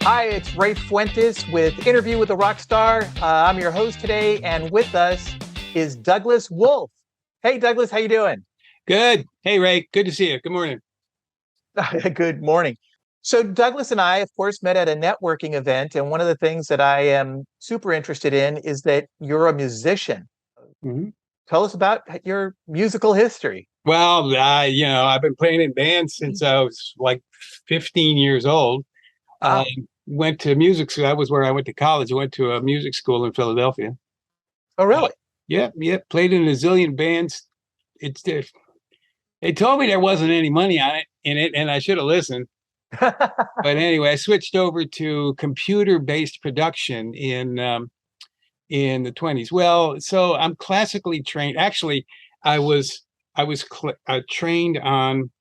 Hi, it's Ray Fuentes with Interview with a Rockstar. I'm your host today, and with us is Douglas Wolfe. Hey, Douglas, how you doing? Good. Hey, Ray. Good to see you. Good morning. Good morning. So Douglas and I, of course, met at a networking event, and one of the things that I am super interested in is that you're a musician. hmm Tell us about your musical history. Well, I've been playing in bands since I was like 15 years old. Ah, Went to music school. That was where I went to college. I went to a music school in Philadelphia. oh, Uh, really? yeah. Played in a zillion bands. They told me there wasn't any money in it, and I should have listened. But anyway, I switched over to computer-based production in the 20s. Well, so I'm classically trained. Actually, I was trained on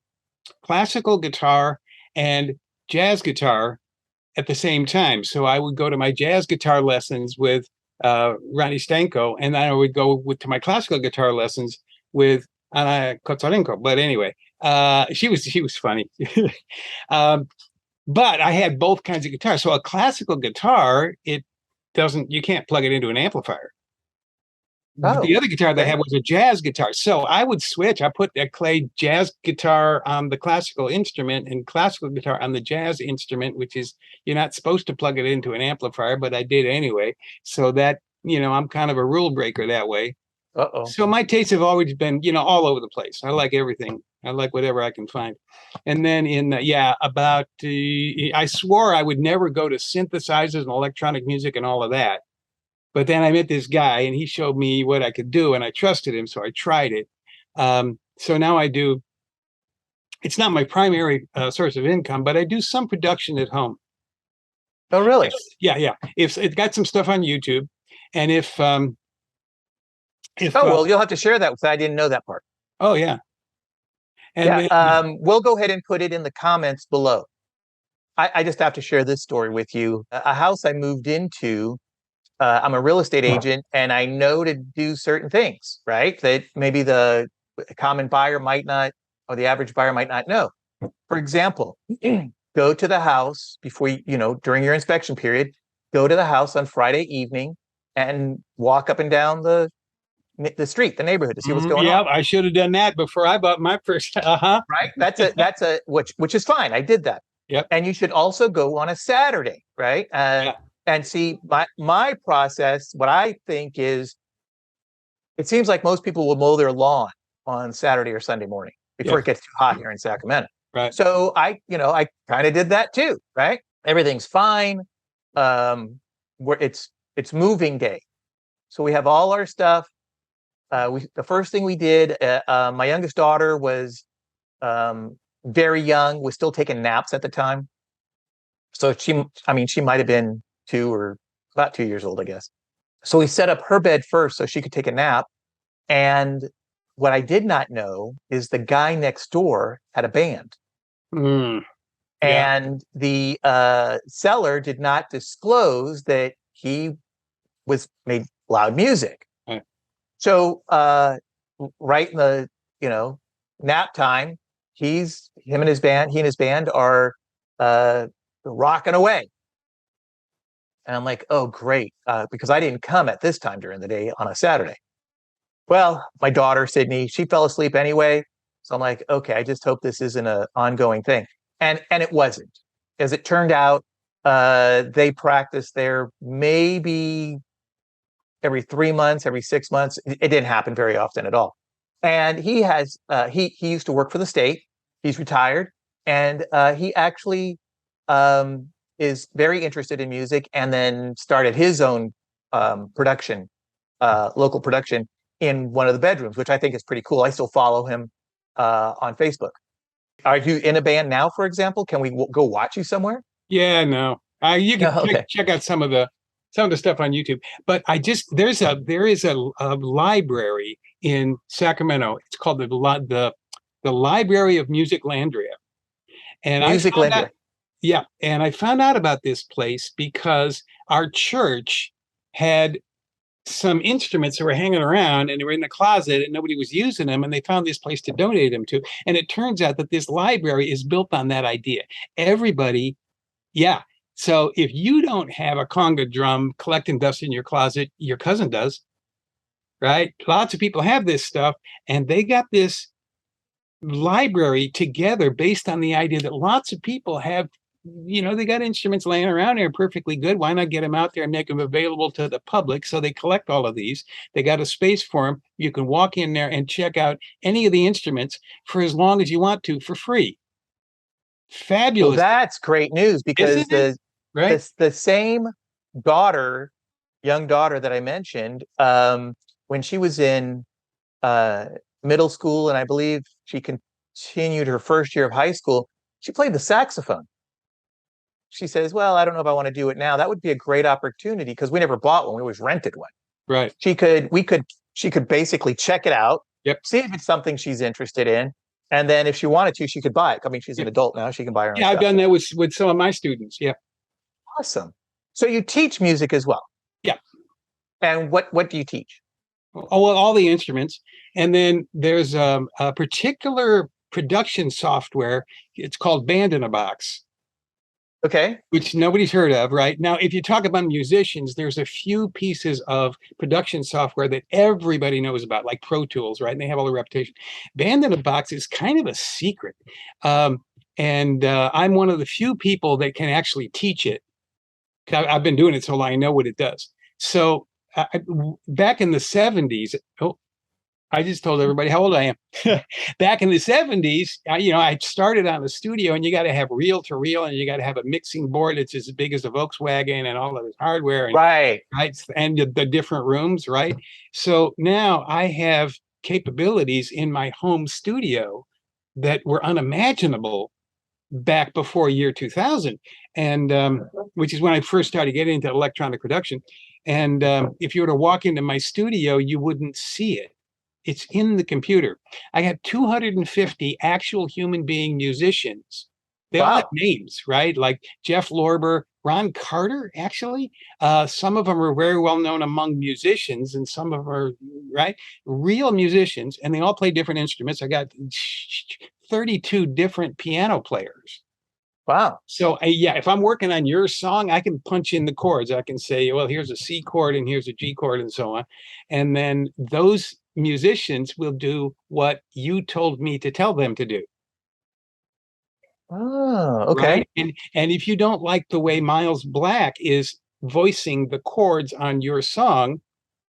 classical guitar and jazz guitar at the same time. So I would go to my jazz guitar lessons with Ronnie Stanko, and then I would to my classical guitar lessons with Anna Kozarenko. But anyway, she was funny. um, but I had both kinds of guitars. So a classical guitar, you can't plug it into an amplifier. Oh, The other guitar they okay. had was a jazz guitar. So I would switch. I played jazz guitar on the classical instrument and classical guitar on the jazz instrument, which is you're not supposed to plug it into an amplifier, but I did anyway. So that, I'm kind of a rule breaker that way. Uh-oh. So my tastes have always been, all over the place. I like everything. I like whatever I can find. And then I swore I would never go to synthesizers and electronic music and all of that. But then I met this guy and he showed me what I could do and I trusted him. So I tried it. So now I do, it's not my primary source of income, but I do some production at home. Oh, really? Yeah. If it got some stuff on YouTube and if Oh, well, you'll have to share that with. I didn't know that part. oh yeah. And Yeah, then, we'll go ahead and put it in the comments below. I just have to share this story with you. A house I moved into, I'm a real estate agent, and I know to do certain things, right? That maybe the common buyer might not, or the average buyer might not know. For example, go to the house before during your inspection period, go to the house on Friday evening and walk up and down the street, the neighborhood to see what's going on. yeah, I should have done that before I bought my first. Uh-huh. Right? That's a which is fine. I did that. Yep. And you should also go on a Saturday, right? Yeah. And see my process. What I think is, it seems like most people will mow their lawn on Saturday or Sunday morning before Yeah. it gets too hot here in Sacramento. Right. So I kind of did that too, right? Everything's fine. Where it's moving day, so we have all our stuff. The first thing we did, my youngest daughter was very young, was still taking naps at the time. So she might have been 2 or about 2 years old, I guess. So we set up her bed first so she could take a nap. And what I did not know is the guy next door had a band. Mm, yeah. And the seller did not disclose that he made loud music. Right. So right in the nap time, he and his band are rocking away. And I'm like, oh, great, because I didn't come at this time during the day on a Saturday. Well, my daughter, Sydney, she fell asleep anyway. So I'm like, okay, I just hope this isn't an ongoing thing. And it wasn't. As it turned out, they practiced there maybe every 3 months, every 6 months. It didn't happen very often at all. And he used to work for the state. He's retired, and he actually is very interested in music, and then started his own production, local production in one of the bedrooms, which I think is pretty cool. I still follow him on Facebook. Are you in a band now, for example? Can we go watch you somewhere? Yeah, no. You can Okay. check out some of the stuff on YouTube. But there is a library in Sacramento. It's called the Library of MusicLandria. And I Music found out, Lender. yeah, and I found out about this place because our church had some instruments that were hanging around and they were in the closet and nobody was using them, and they found this place to donate them to. And it turns out that this library is built on that idea. Everybody, yeah, So if you don't have a conga drum collecting dust in your closet, your cousin does, right? Lots of people have this stuff, and they got this library together based on the idea that lots of people have, they got instruments laying around here perfectly good. Why not get them out there and make them available to the public? So they collect all of these. They got a space for them. You can walk in there and check out any of the instruments for as long as you want to for free. Well, Fabulous, that's great news because isn't it? Right? the same young daughter that I mentioned, when she was in uh, middle school, and I believe she continued her first year of high school, she played the saxophone. She says, "Well, I don't know if I want to do it now." That would be a great opportunity because we never bought one; we always rented one. Right. She could basically check it out, Yep. see if it's something she's interested in, and then if she wanted to, she could buy it. I mean, she's an Yep. adult now; she can buy her own Yeah, I've stuff. done that with some of my students. Yeah. Awesome. So you teach music as well. Yeah. And what do you teach? Oh, well, all the instruments. And then there's a particular production software. It's called Band in a Box, Okay. which nobody's heard of, right? Now, if you talk about musicians, there's a few pieces of production software that everybody knows about, like Pro Tools, right? And they have all the reputation. Band in a Box is kind of a secret. And I'm one of the few people that can actually teach it. I've been doing it so long, I know what it does. So back in the 70s, I just told everybody how old I am. Back in the 70s, I started on the studio, and you got to have reel to reel, and you got to have a mixing board that's as big as a Volkswagen, and all of this hardware, and Right. and the different rooms, right? So now I have capabilities in my home studio that were unimaginable back before year 2000, and which is when I first started getting into electronic production. And if you were to walk into my studio, you wouldn't see it. It's in the computer. I have 250 actual human being musicians. They all have Wow. names, right? Like Jeff Lorber, Ron Carter, actually. Some of them are very well known among musicians, and some of them are, right, real musicians, and they all play different instruments. I got 32 different piano players. Wow. So yeah, if I'm working on your song, I can punch in the chords. I can say, well, here's a C chord and here's a G chord and so on. And then those musicians will do what you told me to tell them to do. Oh, okay. Right. And if you don't like the way Miles Black is voicing the chords on your song,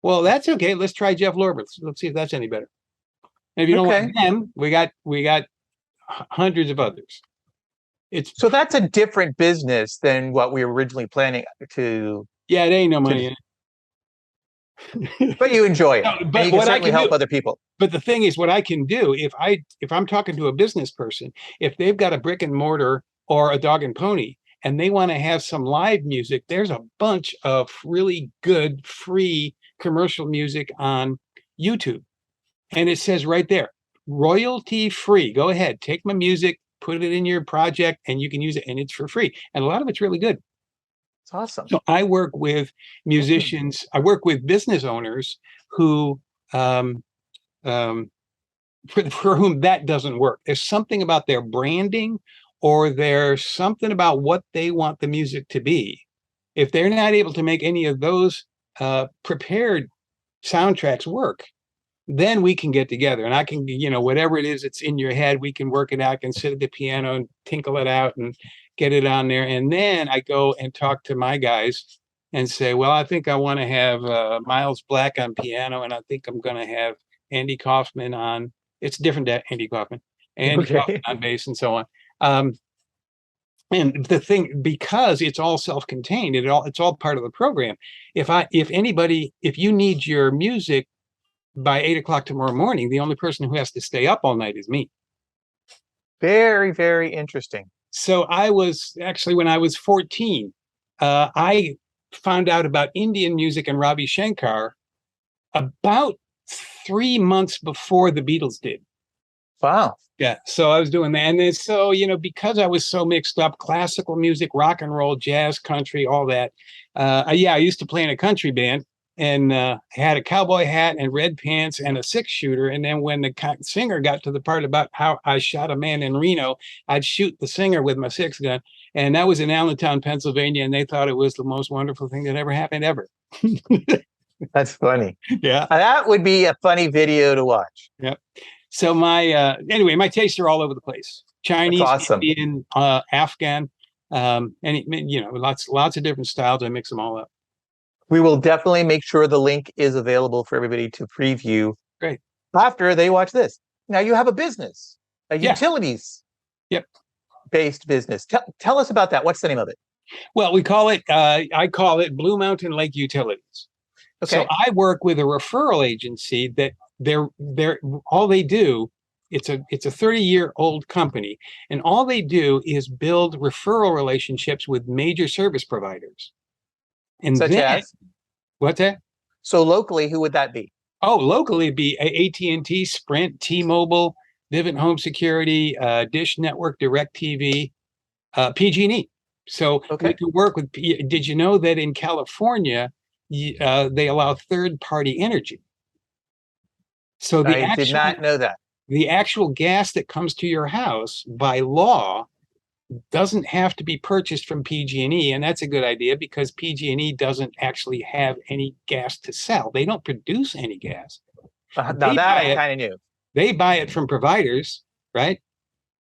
well, that's okay. Let's try Jeff Lorber. Let's see if that's any better. And if you don't Okay. like them, we got hundreds of others. So that's a different business than what we were originally planning to. Yeah, it ain't no money in it. But you enjoy it. No, but and you can what I certainly can help do, other people. but the thing is, what I can do if I'm talking to a business person, if they've got a brick and mortar or a dog and pony, and they want to have some live music, there's a bunch of really good free commercial music on YouTube, and it says right there, royalty free. Go ahead, take my music, put it in your project, and you can use it, and it's for free. And a lot of it's really good. It's awesome. So I work with musicians. I work with business owners who, for whom that doesn't work. There's something about their branding, or there's something about what they want the music to be. If they're not able to make any of those prepared soundtracks work, then we can get together, and I can, whatever it is that's in your head, we can work it out. I can sit at the piano and tinkle it out and get it on there. And then I go and talk to my guys and say, well, I think I want to have Miles Black on piano, and I think I'm going to have Andy Kaufman on. It's different than Andy Kaufman, Andy Kaufman on bass, and so on. And the thing, because it's all self-contained, it's all part of the program. If you need your music by 8 o'clock tomorrow morning, the only person who has to stay up all night is me. Very, very interesting. So I was actually, when I was 14, I found out about Indian music and Ravi Shankar about 3 months before the Beatles did. Wow. Yeah. So I was doing that. And then, so, because I was so mixed up, classical music, rock and roll, jazz, country, all that. I used to play in a country band. and had a cowboy hat and red pants and a 6-shooter. And then when the singer got to the part about how I shot a man in Reno, I'd shoot the singer with my 6-gun. And that was in Allentown, Pennsylvania. And they thought it was the most wonderful thing that ever happened ever. That's funny. Yeah. That would be a funny video to watch. Yeah. So anyway, my tastes are all over the place. Chinese, awesome. Indian, Afghan, and lots of different styles. I mix them all up. We will definitely make sure the link is available for everybody to preview. Great. After they watch this. Now you have a business, a utilities based business. Tell us about that. What's the name of it? Well, I call it Blue Mountain Lake Utilities. Okay. So I work with a referral agency that all they do, it's a 30-year-old company, and all they do is build referral relationships with major service providers. And such as? What's that? So locally, who would that be? Oh, locally it'd be AT&T, Sprint, T-Mobile, Vivint Home Security, Dish Network, DirecTV, PG&E. So we can work with. Did you know that in California, they allow third-party energy? So I did not know that. The actual gas that comes to your house by law doesn't have to be purchased from PG&E, and that's a good idea because PG&E doesn't actually have any gas to sell. They don't produce any gas. Now that I kind of knew. They buy it from providers, right?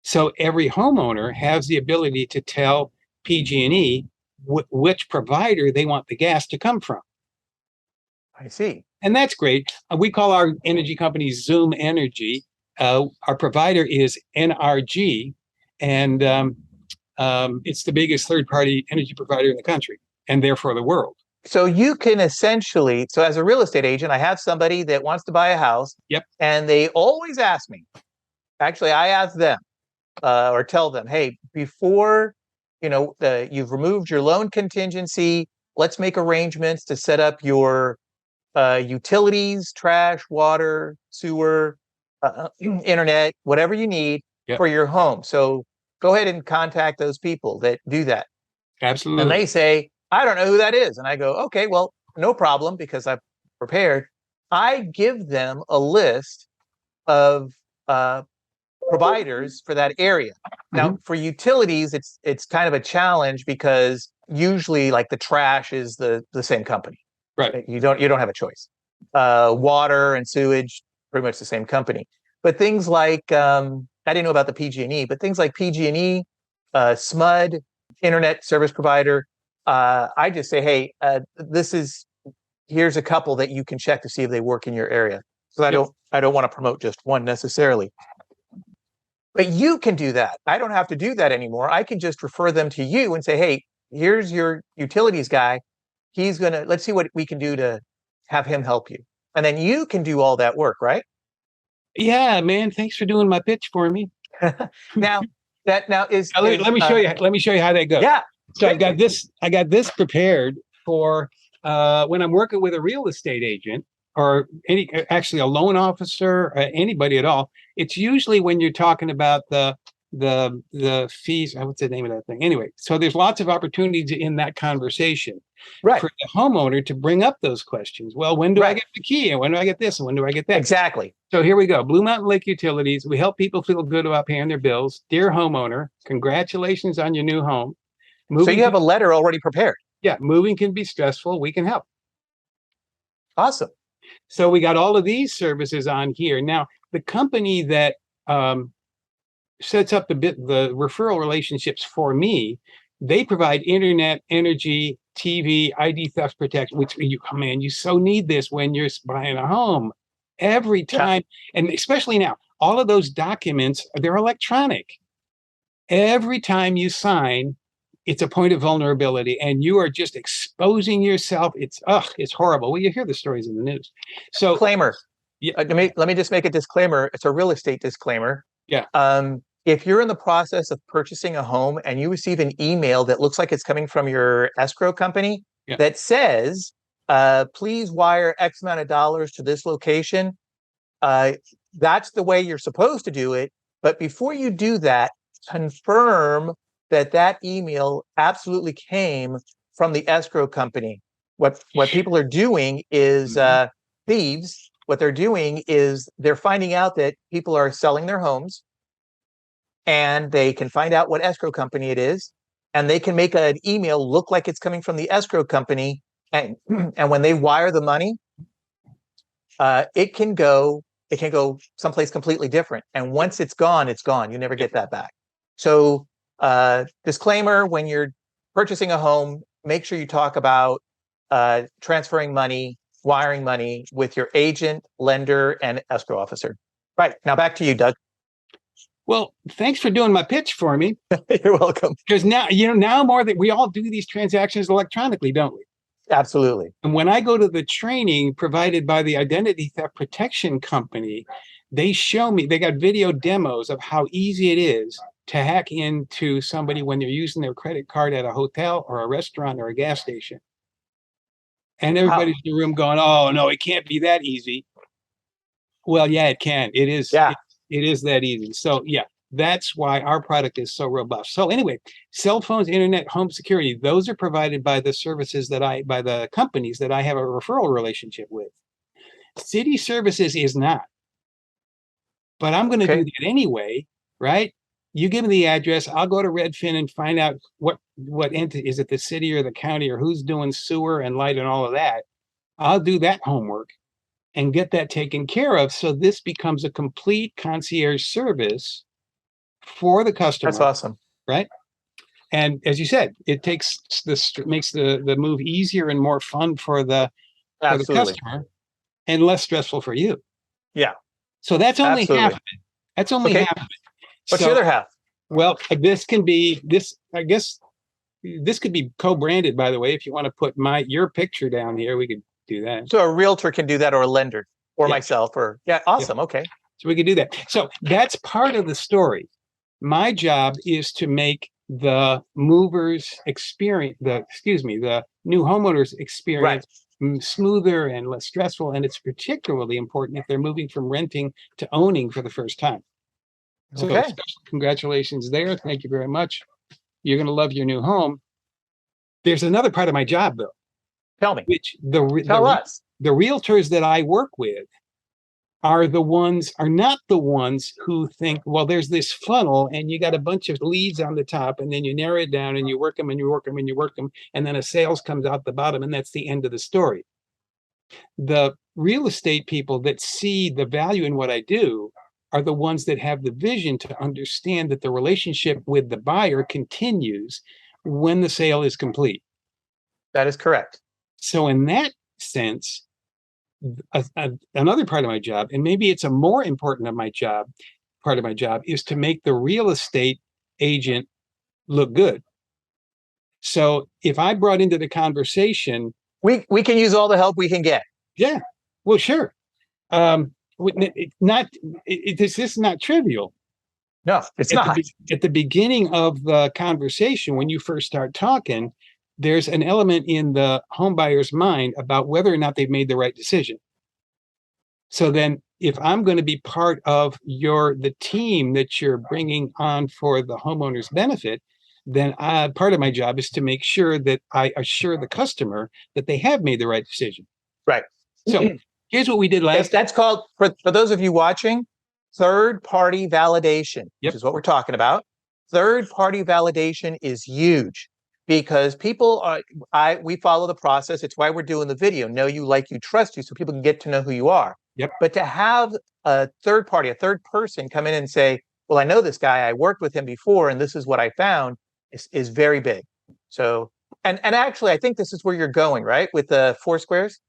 So every homeowner has the ability to tell PG&E which provider they want the gas to come from. I see. And that's great. We call our energy company Zoom Energy. Our provider is NRG, and it's the biggest third-party energy provider in the country, and therefore the world. So you can essentially, so as a real estate agent, I have somebody that wants to buy a house. Yep. And they always ask me, actually, I ask them or tell them, hey, before, you've removed your loan contingency, let's make arrangements to set up your utilities, trash, water, sewer, internet, whatever you need for your home. So go ahead and contact those people that do that. Absolutely. And they say, I don't know who that is. And I go, okay, well, no problem, because I've prepared. I give them a list of providers for that area. Now, for utilities, it's kind of a challenge because usually like the trash is the same company. Right. You don't have a choice. Water and sewage, pretty much the same company. But things like I didn't know about the PG&E, but things like PG&E, SMUD, internet service provider. I just say, hey, here's a couple that you can check to see if they work in your area. So I don't want to promote just one necessarily. But you can do that. I don't have to do that anymore. I can just refer them to you and say, hey, here's your utilities guy. Let's see what we can do to have him help you. And then you can do all that work, right? Yeah, man. Thanks for doing my pitch for me. Now let me show you. Let me show you how that goes. Yeah. So I got this prepared for when I'm working with a real estate agent or actually a loan officer, anybody at all. It's usually when you're talking about the fees. What's the name of that thing? Anyway, so there's lots of opportunities in that conversation for the homeowner to bring up those questions. Well, when do I get the key? And when do I get this? And when do I get that? Exactly. So here we go. Blue Mountain Lake Utilities. We help people feel good about paying their bills. Dear homeowner, congratulations on your new home. So you have a letter already prepared. Yeah, moving can be stressful. We can help. Awesome. So we got all of these services on here. Now, the company that sets up the referral relationships for me, they provide internet, energy, TV, ID theft protection, which you so need this when you're buying a home every time. Yeah. And especially now, all of those documents, they're electronic. Every time you sign, it's a point of vulnerability and you are just exposing yourself. It's horrible. Well, you hear the stories in the news. So disclaimer. Let me just make a disclaimer. It's a real estate disclaimer. Yeah. If you're in the process of purchasing a home and you receive an email that looks like it's coming from your escrow company that says, please wire X amount of dollars to this location, that's the way you're supposed to do it. But before you do that, confirm that email absolutely came from the escrow company. what people are doing is thieves. What they're doing is they're finding out that people are selling their homes, and they can find out what escrow company it is, and they can make an email look like it's coming from the escrow company, and and when they wire the money, it can go someplace completely different. And once it's gone, it's gone. You never get that back. So, disclaimer: when you're purchasing a home, make sure you talk about transferring money, wiring money with your agent, lender, and escrow officer. Right, now back to you, Doug. Well, thanks for doing my pitch for me. You're welcome. Because now more that we all do these transactions electronically, don't we? Absolutely. And when I go to the training provided by the identity theft protection company, they show me, they got video demos of how easy it is to hack into somebody when they're using their credit card at a hotel or a restaurant or a gas station. And everybody's in the room going, oh, no, it can't be that easy. Well, yeah, it can. It is. Yeah. It is that easy. So, yeah, that's why our product is so robust. So anyway, cell phones, internet, home security, those are provided by the services by the companies that I have a referral relationship with. City Services is not. But I'm going to do that anyway, right? You give me the address, I'll go to Redfin and find out what entity, is it the city or the county, or who's doing sewer and light and all of that. I'll do that homework and get that taken care of. So this becomes a complete concierge service for the customer. That's awesome. Right? And as you said, it makes the move easier and more fun for the customer and less stressful for you. Yeah. So that's only half of it. That's only half of it. What's the other half? Well, I guess this could be co-branded, by the way. If you want to put your picture down here, we could do that. So a realtor can do that, or a lender, or myself, or awesome. Yeah. Okay. So we could do that. So that's part of the story. My job is to make the movers experience, the new homeowners experience smoother and less stressful. And it's particularly important if they're moving from renting to owning for the first time. So congratulations there. Thank you very much. You're going to love your new home. There's another part of my job, though. Tell me. Tell us. The realtors that I work with are not the ones who think, well, there's this funnel and you got a bunch of leads on the top, and then you narrow it down and you work them and you work them and you work them, and then a sales comes out the bottom, and that's the end of the story. The real estate people that see the value in what I do are the ones that have the vision to understand that the relationship with the buyer continues when the sale is complete. That is correct. So in that sense, another part of my job, and maybe it's a more important part of my job, is to make the real estate agent look good. So if I brought into the conversation, we can use all the help we can get. Yeah, well, sure. This is not trivial. No, it's not. At the beginning of the conversation, when you first start talking, there's an element in the home buyer's mind about whether or not they've made the right decision. So then if I'm going to be part of the team that you're bringing on for the homeowner's benefit, then part of my job is to make sure that I assure the customer that they have made the right decision. Right. So here's what we did last. That's called, for those of you watching, third-party validation, which is what we're talking about. Third-party validation is huge because people we follow the process. It's why we're doing the video. Know you, like you, trust you, so people can get to know who you are. Yep. But to have a third party, a third person come in and say, well, I know this guy, I worked with him before, and this is what I found, is very big. So, and actually, I think this is where you're going, right? With the 4 squares?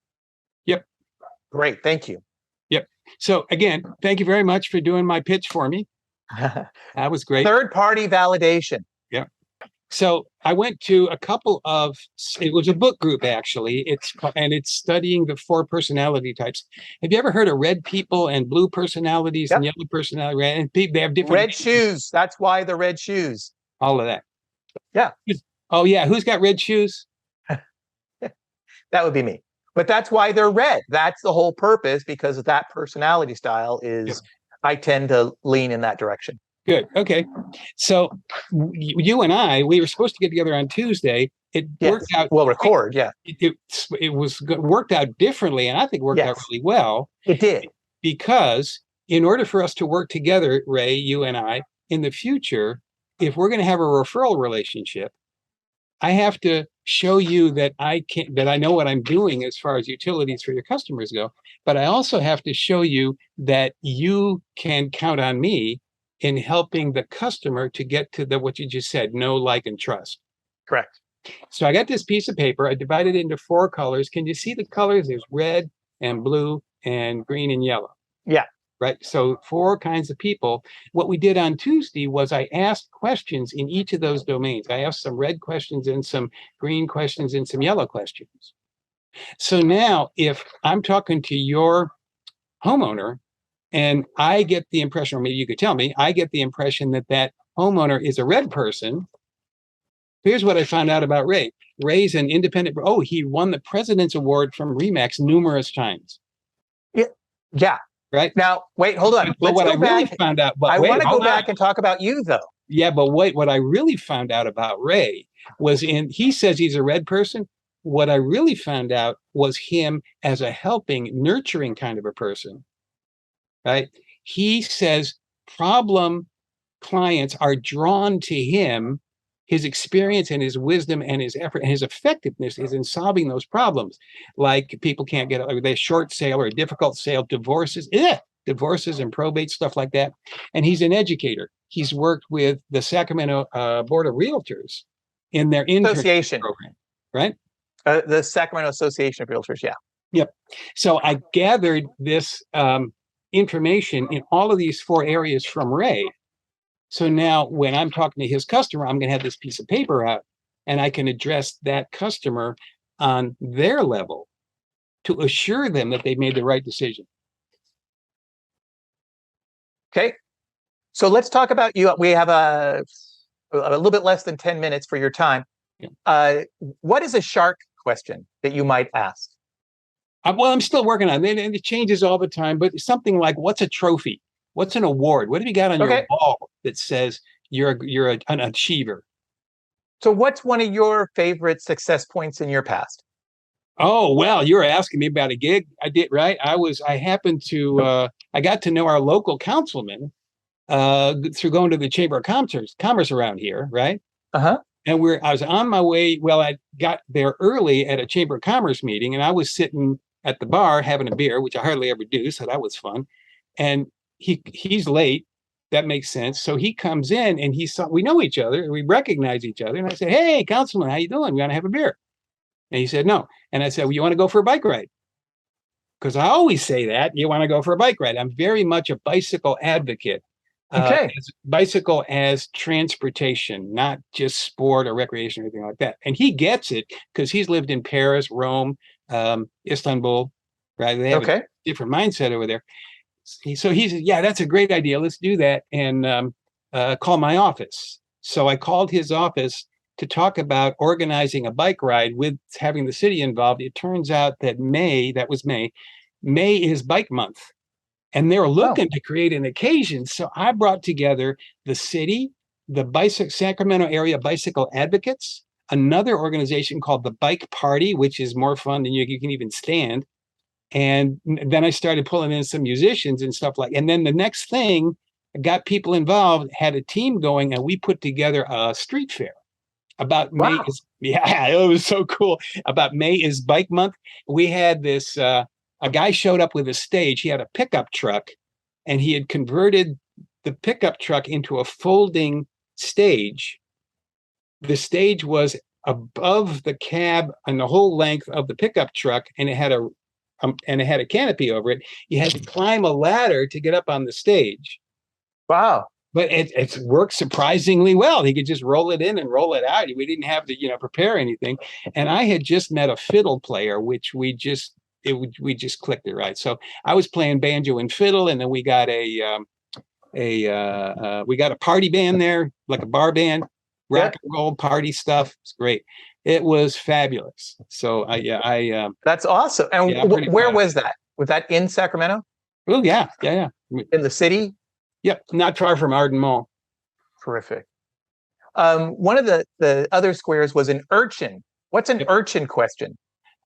Yep. Great. Thank you. Yep. So again, thank you very much for doing my pitch for me. That was great. Third party validation. Yeah. So I went to a couple of, it was a book group actually. It's studying the 4 personality types. Have you ever heard of red people and blue personalities and yellow personality? And they have different red shoes. That's why the red shoes. All of that. Yeah. Oh yeah. Who's got red shoes? That would be me. But that's why they're red. That's the whole purpose, because of that personality style is, I tend to lean in that direction. Good. Okay. So you and we were supposed to get together on Tuesday, it Yes. worked out. Well, record, yeah. Worked out differently, and I think worked out really well. It did. Because in order for us to work together, Ray, you and I, in the future, if we're going to have a referral relationship, I have to show you that I know what I'm doing as far as utilities for your customers go, but I also have to show you that you can count on me in helping the customer to get to what you just said, know, like, and trust. Correct. So I got this piece of paper. I divided it into 4 colors. Can you see the colors? There's red and blue and green and yellow. Yeah. Right. So 4 kinds of people. What we did on Tuesday was I asked questions in each of those domains. I asked some red questions and some green questions and some yellow questions. So now if I'm talking to your homeowner and I get the impression, or maybe you could tell me, I get the impression that that homeowner is a red person. Here's what I found out about Ray. Ray's an independent. Oh, he won the President's Award from Remax numerous times. Yeah. Yeah. Right. Now, wait, hold on. But what I really found out, I want to go back and talk about you, though. Yeah, but wait, what I really found out about Ray was he says he's a red person. What I really found out was him as a helping, nurturing kind of a person. Right. He says problem clients are drawn to him. His experience and his wisdom and his effort and his effectiveness is in solving those problems. Like people can't get a short sale or a difficult sale, divorces and probate, stuff like that. And he's an educator. He's worked with the Sacramento Board of Realtors in their internship program, right? The Sacramento Association of Realtors, yeah. Yep. So I gathered this information in all of these 4 areas from Ray. So now when I'm talking to his customer, I'm going to have this piece of paper out and I can address that customer on their level to assure them that they made the right decision. Okay. So let's talk about you. We have a little bit less than 10 minutes for your time. Yeah. What is a shark question that you might ask? Well, I'm still working on it, and it changes all the time, but something like, what's a trophy? What's an award? What have you got on your wall that says you're an achiever? So what's one of your favorite success points in your past? Oh, well, you were asking me about a gig I did, right? I happened to, I got to know our local councilman through going to the Chamber of Commerce around here, right? Uh-huh. And I was on my way. Well, I got there early at a Chamber of Commerce meeting, and I was sitting at the bar having a beer, which I hardly ever do, so that was fun. And he's late. That makes sense. So he comes in and we know each other, we recognize each other. And I said, "Hey, Councilman, how you doing? We want to have a beer." And he said, "No." And I said, "Well, you want to go for a bike ride?" Because I always say that, you want to go for a bike ride. I'm very much a bicycle advocate. Okay. Bicycle as transportation, not just sport or recreation or anything like that. And he gets it because he's lived in Paris, Rome, Istanbul, right? They have a different mindset over there. So he said, "Yeah, that's a great idea. Let's do that." And call my office. So I called his office to talk about organizing a bike ride with having the city involved. It turns out that May is Bike Month. And they're looking to create an occasion. So I brought together the city, the Sacramento Area Bicycle Advocates, another organization called the Bike Party, which is more fun than you can even stand. And then I started pulling in some musicians and stuff and then the next thing, I got people involved, had a team going, and we put together a street fair. About May it was so cool. About May is Bike Month. We had this a guy showed up with a stage. He had a pickup truck, and he had converted the pickup truck into a folding stage. The stage was above the cab and the whole length of the pickup truck, and it had a canopy over it. You had to climb a ladder to get up on the stage. Wow. But it worked surprisingly well. He could just roll it in and roll it out. We didn't have to, prepare anything. And I had just met a fiddle player, which we just clicked it right. So I was playing banjo and fiddle, and then we got we got a party band there, like a bar band, rock and roll party stuff. It's great. It was fabulous. So that's awesome. And where was that? Was that in Sacramento? Oh yeah. In the city? Yep, not far from Arden Mall. Terrific. One of the other squares was an urchin. What's an urchin question?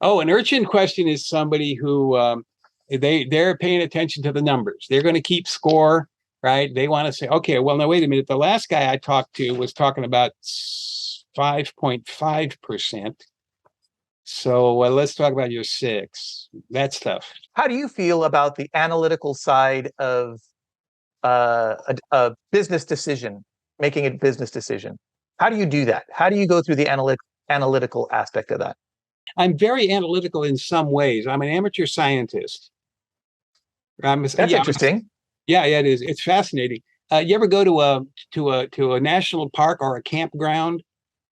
Oh, an urchin question is somebody who they're paying attention to the numbers. They're going to keep score, right? They want to say, okay, well, now wait a minute. The last guy I talked to was talking about 5.5%. So let's talk about your 6. That's tough. How do you feel about the analytical side of a business decision, making a business decision? How do you do that? How do you go through the analytical aspect of that? I'm very analytical in some ways. I'm an amateur scientist. That's interesting. Yeah, it is. It's fascinating. You ever go to a national park or a campground,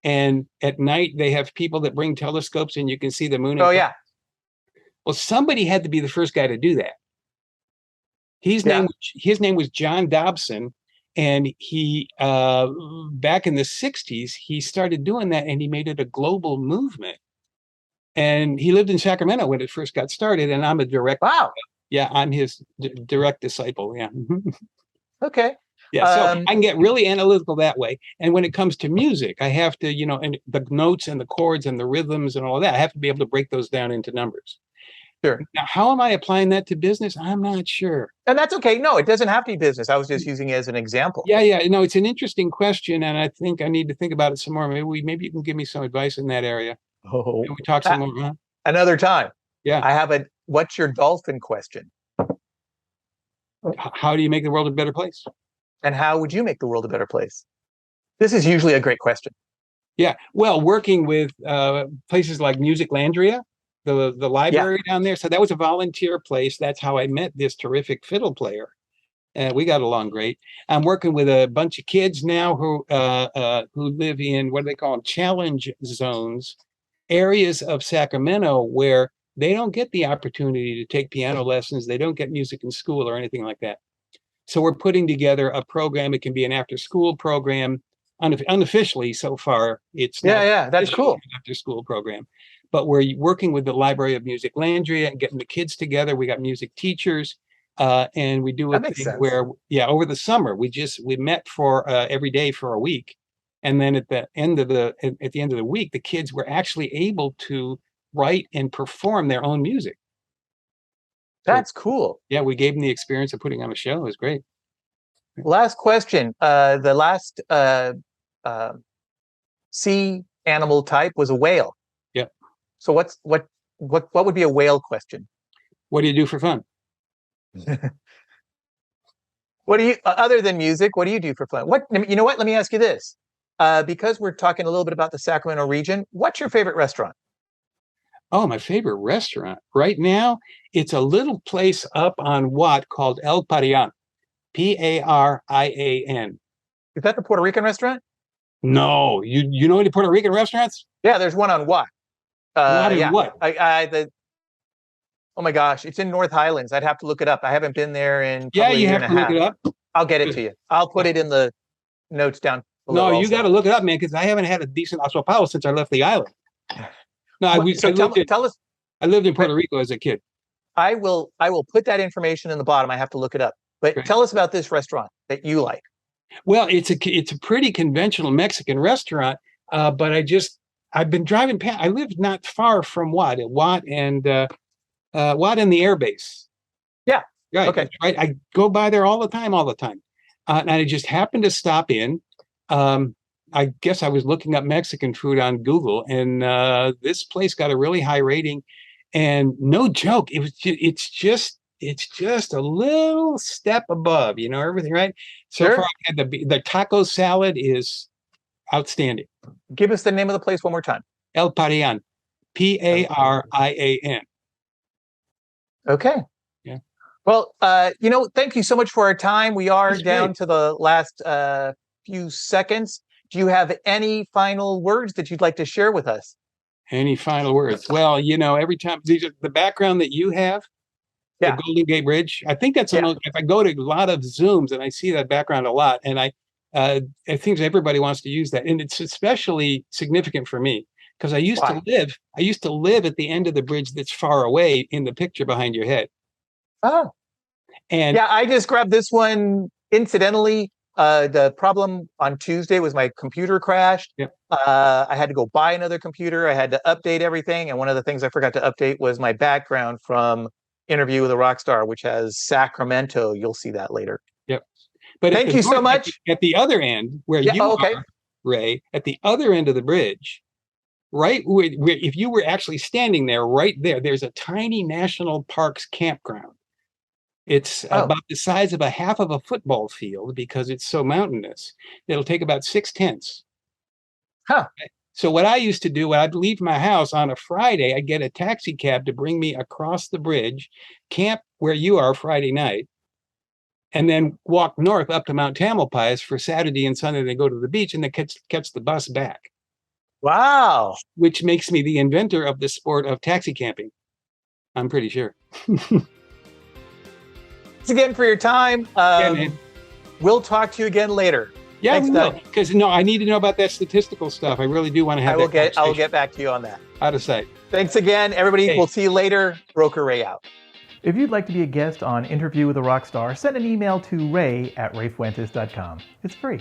and at night they have people that bring telescopes and you can see the moon? Oh, yeah. Well, somebody had to be the first guy to do that. His name was John Dobson, and he back in the 60s he started doing that, and he made it a global movement. And he lived in Sacramento when it first got started, and I'm a direct I'm his direct disciple. Yeah. Okay. Yeah, so I can get really analytical that way. And when it comes to music, I have to, and the notes and the chords and the rhythms and all of that, I have to be able to break those down into numbers. Sure. Now, how am I applying that to business? I'm not sure. And that's okay. No, it doesn't have to be business. I was just using it as an example. Yeah. No, it's an interesting question, and I think I need to think about it some more. Maybe you can give me some advice in that area. Oh, can we talk some more? Huh? Another time. Yeah. I have what's your dolphin question? How do you make the world a better place? And how would you make the world a better place? This is usually a great question. Yeah. Well, working with places like MusicLandria, the library down there. So that was a volunteer place. That's how I met this terrific fiddle player. We got along great. I'm working with a bunch of kids now who live in, what do they call them, challenge zones, areas of Sacramento where they don't get the opportunity to take piano lessons. They don't get music in school or anything like that. So we're putting together a program. It can be an after-school program. Unofficially, so far, it's not that's cool. An after-school program. But we're working with the Library of MusicLandria and getting the kids together. We got music teachers, and we do a thing where, over the summer we met for every day for a week, and then at the end of the week, the kids were actually able to write and perform their own music. That's cool. Yeah, we gave them the experience of putting on a show. It was great. Last question. The last sea animal type was a whale. Yeah. So what would be a whale question? What do you do for fun? What do you, other than music, what do you do for fun? You know what? Let me ask you this. Because we're talking a little bit about the Sacramento region, what's your favorite restaurant? Oh, my favorite restaurant right now, it's a little place up on Watt called El Parian, Parian. Is that the Puerto Rican restaurant? No, you know any Puerto Rican restaurants? Yeah, there's one on Watt. What? Oh my gosh, it's in North Highlands. I'd have to look it up. I haven't been there in you have to look it up. I'll get it to you. I'll put it in the notes down below. No, you got to look it up, man, because I haven't had a decent asopao since I left the island. No, tell us. I lived in Puerto Rico as a kid. I will put that information in the bottom. I have to look it up. But tell us about this restaurant that you like. Well, it's a pretty conventional Mexican restaurant, but I've been driving past. I live not far from Watt and the air base. Yeah. Right. Okay. Right. I go by there all the time. And I just happened to stop in. I guess I was looking up Mexican food on Google, and this place got a really high rating. And no joke, it's just a little step above, everything, right? So far, I had the taco salad is outstanding. Give us the name of the place one more time. El Parian, Parian. Okay. Yeah. Well, thank you so much for our time. We are down to the last few seconds. Do you have any final words that you'd like to share with us? Any final words? Well, every time the background that you have, the Golden Gate Bridge, I think that's if I go to a lot of Zooms and I see that background a lot, and I think everybody wants to use that, and it's especially significant for me because I used to live at the end of the bridge that's far away in the picture behind your head. Oh, and I just grabbed this one incidentally. The problem on Tuesday was my computer crashed. Yep. I had to go buy another computer. I had to update everything. And one of the things I forgot to update was my background from Interview with a Rockstar, which has Sacramento. You'll see that later. Yep. But thank you so much. At the other end, where you are, Ray, at the other end of the bridge, right where if you were actually standing there, right there, there's a tiny national parks campground. It's about the size of a half of a football field because it's so mountainous. It'll take about 6 tents. Huh. So what I used to do when I'd leave my house on a Friday, I'd get a taxi cab to bring me across the bridge, camp where you are Friday night, and then walk north up to Mount Tamalpais for Saturday and Sunday. They go to the beach and then catch the bus back. Wow. Which makes me the inventor of the sport of taxi camping. I'm pretty sure. Thanks again for your time. We'll talk to you again later. Yeah, thanks, Doug. Because I need to know about that statistical stuff. I really do want to have I will get back to you on that. Out of sight. Thanks again, everybody. Hey. We'll see you later. Broker Ray out. If you'd like to be a guest on Interview with a Rockstar, send an email to ray@rayfuentes.com. It's free.